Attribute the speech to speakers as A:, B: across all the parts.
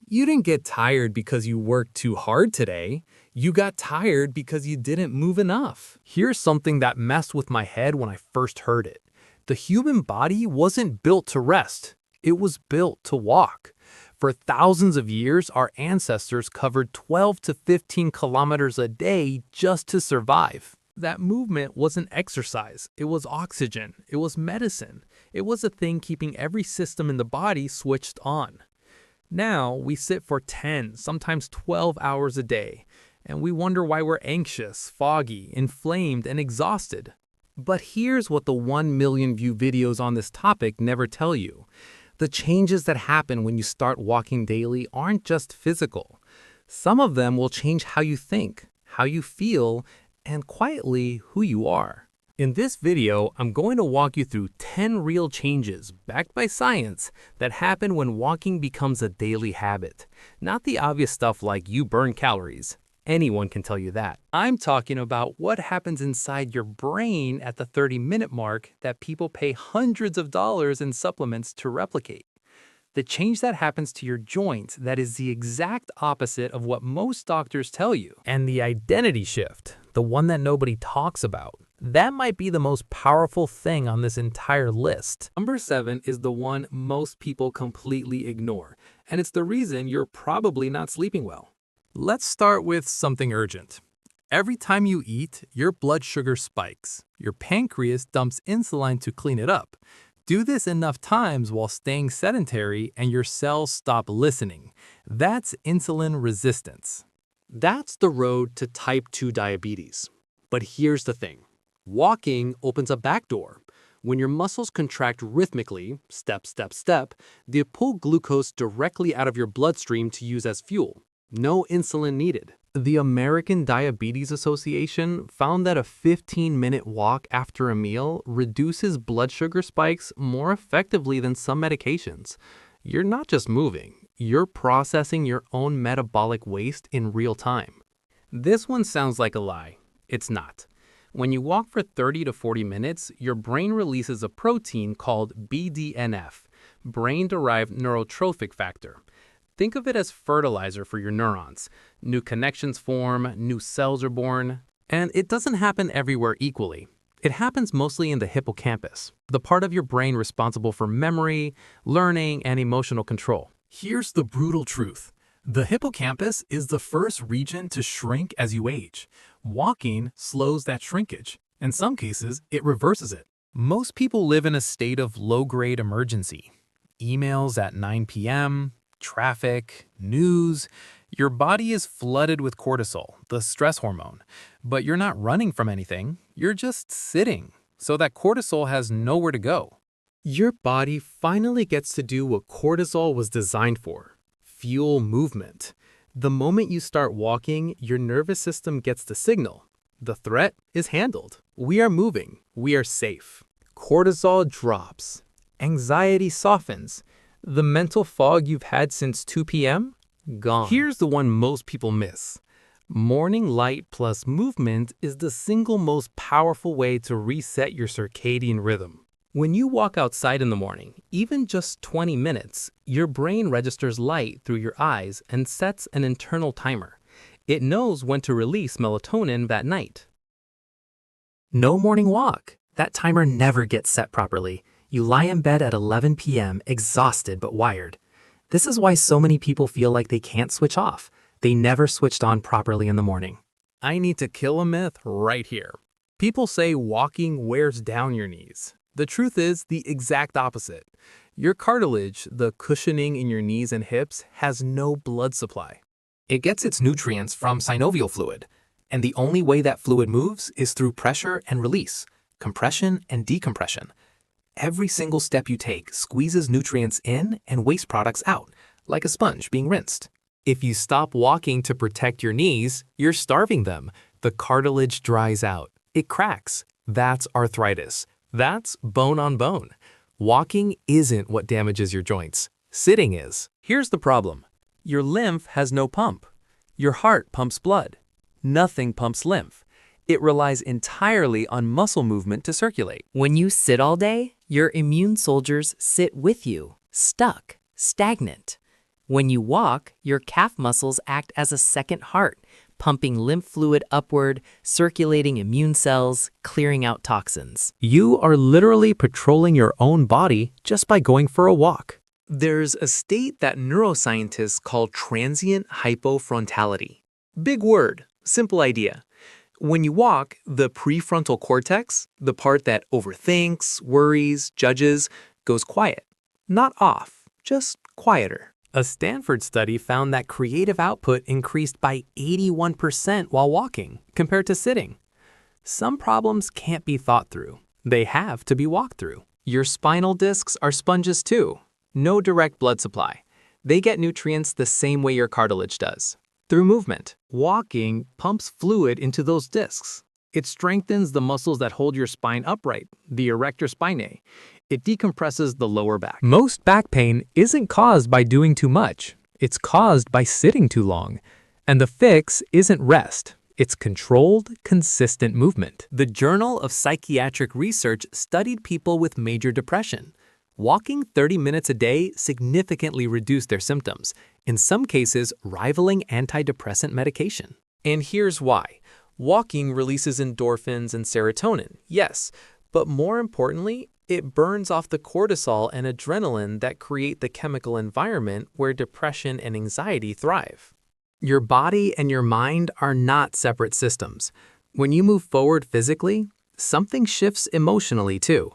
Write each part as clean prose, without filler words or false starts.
A: You didn't get tired because you worked too hard today. You got tired because you didn't move enough. Here's something that messed with my head when I first heard it. The human body wasn't built to rest. It was built to walk. For thousands of years, our ancestors covered 12 to 15 kilometers a day just to survive. That movement wasn't exercise. It was oxygen. It was medicine. It was a thing keeping every system in the body switched on. Now, we sit for 10, sometimes 12 hours a day, and we wonder why we're anxious, foggy, inflamed, and exhausted. But here's what the 1 million view videos on this topic never tell you. The changes that happen when you start walking daily aren't just physical. Some of them will change how you think, how you feel, and quietly who you are. In this video, I'm going to walk you through 10 real changes, backed by science, that happen when walking becomes a daily habit. Not the obvious stuff like you burn calories. Anyone can tell you that. I'm talking about what happens inside your brain at the 30-minute mark that people pay hundreds of dollars in supplements to replicate. The change that happens to your joints that is the exact opposite of what most doctors tell you. And the identity shift, the one that nobody talks about. That might be the most powerful thing on this entire list. Number 7 is the one most people completely ignore, and it's the reason you're probably not sleeping well. Let's start with something urgent. Every time you eat, your blood sugar spikes. Your pancreas dumps insulin to clean it up. Do this enough times while staying sedentary and your cells stop listening. That's insulin resistance. That's the road to type 2 diabetes. But here's the thing. Walking opens a back door. When your muscles contract rhythmically, step, step, step, they pull glucose directly out of your bloodstream to use as fuel. No insulin needed. The American Diabetes Association found that a 15-minute walk after a meal reduces blood sugar spikes more effectively than some medications. You're not just moving, you're processing your own metabolic waste in real time. This one sounds like a lie. It's not. When you walk for 30 to 40 minutes, your brain releases a protein called BDNF, brain-derived neurotrophic factor. Think of it as fertilizer for your neurons. New connections form, new cells are born. And it doesn't happen everywhere equally. It happens mostly in the hippocampus, the part of your brain responsible for memory, learning, and emotional control. Here's the brutal truth. The hippocampus is the first region to shrink as you age. Walking slows that shrinkage. In some cases, it reverses it. Most people live in a state of low-grade emergency. Emails at 9 p.m., traffic, news. Your body is flooded with cortisol, the stress hormone. But you're not running from anything. You're just sitting. So that cortisol has nowhere to go. Your body finally gets to do what cortisol was designed for. Fuel movement. The moment you start walking, your nervous system gets the signal. The threat is handled. We are moving. We are safe. Cortisol drops. Anxiety softens. The mental fog you've had since 2 p.m.? Gone. Here's the one most people miss. Morning light plus movement is the single most powerful way to reset your circadian rhythm. When you walk outside in the morning, even just 20 minutes, your brain registers light through your eyes and sets an internal timer. It knows when to release melatonin that night. No morning walk. That timer never gets set properly. You lie in bed at 11 p.m. exhausted but wired. This is why so many people feel like they can't switch off. They never switched on properly in the morning. I need to kill a myth right here. People say walking wears down your knees. The truth is the exact opposite. Your cartilage, the cushioning in your knees and hips, has no blood supply. It gets its nutrients from synovial fluid, and the only way that fluid moves is through pressure and release, compression and decompression. Every single step you take squeezes nutrients in and waste products out, like a sponge being rinsed. If you stop walking to protect your knees, you're starving them. The cartilage dries out. It cracks. That's arthritis. That's bone on bone. Walking isn't what damages your joints. Sitting is. Here's the problem. Your lymph has no pump. Your heart pumps blood. Nothing pumps lymph. It relies entirely on muscle movement to circulate.
B: When you sit all day, your immune soldiers sit with you, stuck, stagnant. When you walk, your calf muscles act as a second heart, pumping lymph fluid upward, circulating immune cells, clearing out toxins.
A: You are literally patrolling your own body just by going for a walk. There's a state that neuroscientists call transient hypofrontality. Big word, simple idea. When you walk, the prefrontal cortex, the part that overthinks, worries, judges, goes quiet. Not off, just quieter. A Stanford study found that creative output increased by 81% while walking, compared to sitting. Some problems can't be thought through. They have to be walked through. Your spinal discs are sponges too. No direct blood supply. They get nutrients the same way your cartilage does. Through movement. Walking pumps fluid into those discs. It strengthens the muscles that hold your spine upright, the erector spinae. It decompresses the lower back. Most back pain isn't caused by doing too much. It's caused by sitting too long. And the fix isn't rest. It's controlled, consistent movement. The Journal of Psychiatric Research studied people with major depression. Walking 30 minutes a day significantly reduced their symptoms, in some cases rivaling antidepressant medication. And here's why. Walking releases endorphins and serotonin, yes, but more importantly, it burns off the cortisol and adrenaline that create the chemical environment where depression and anxiety thrive. Your body and your mind are not separate systems. When you move forward physically, something shifts emotionally too.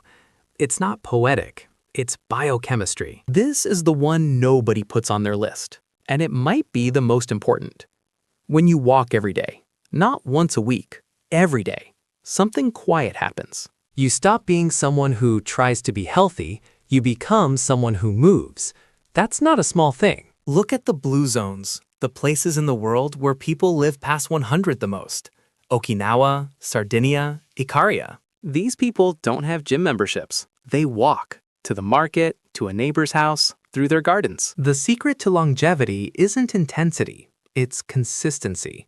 A: It's not poetic, it's biochemistry. This is the one nobody puts on their list, and it might be the most important. When you walk every day, not once a week, every day, something quiet happens. You stop being someone who tries to be healthy, you become someone who moves. That's not a small thing. Look at the blue zones, the places in the world where people live past 100 the most. Okinawa, Sardinia, Ikaria. These people don't have gym memberships. They walk to the market, to a neighbor's house, through their gardens. The secret to longevity isn't intensity, it's consistency.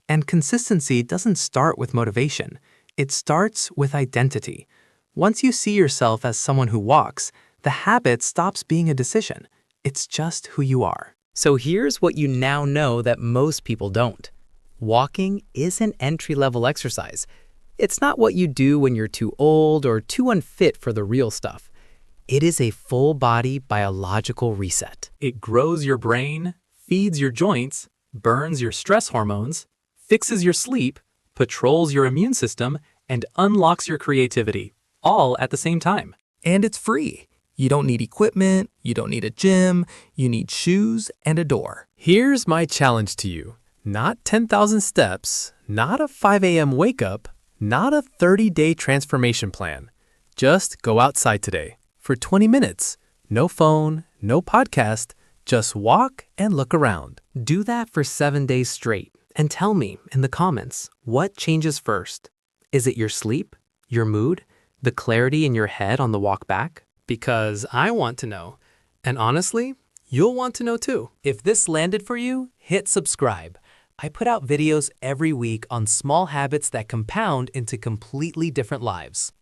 A: And consistency doesn't start with motivation. It starts with identity. Once you see yourself as someone who walks, the habit stops being a decision. It's just who you are. So here's what you now know that most people don't. Walking is an entry-level exercise. It's not what you do when you're too old or too unfit for the real stuff. It is a full-body biological reset. It grows your brain, feeds your joints, burns your stress hormones, fixes your sleep, patrols your immune system, and unlocks your creativity, all at the same time. And it's free. You don't need equipment, you don't need a gym, you need shoes and a door. Here's my challenge to you. Not 10,000 steps, not a 5 a.m. wake up, not a 30-day transformation plan. Just go outside today for 20 minutes. No phone, no podcast, just walk and look around. Do that for 7 days straight. And tell me in the comments, what changes first? Is it your sleep, your mood, the clarity in your head on the walk back? Because I want to know. And honestly, you'll want to know too. If this landed for you, hit subscribe. I put out videos every week on small habits that compound into completely different lives.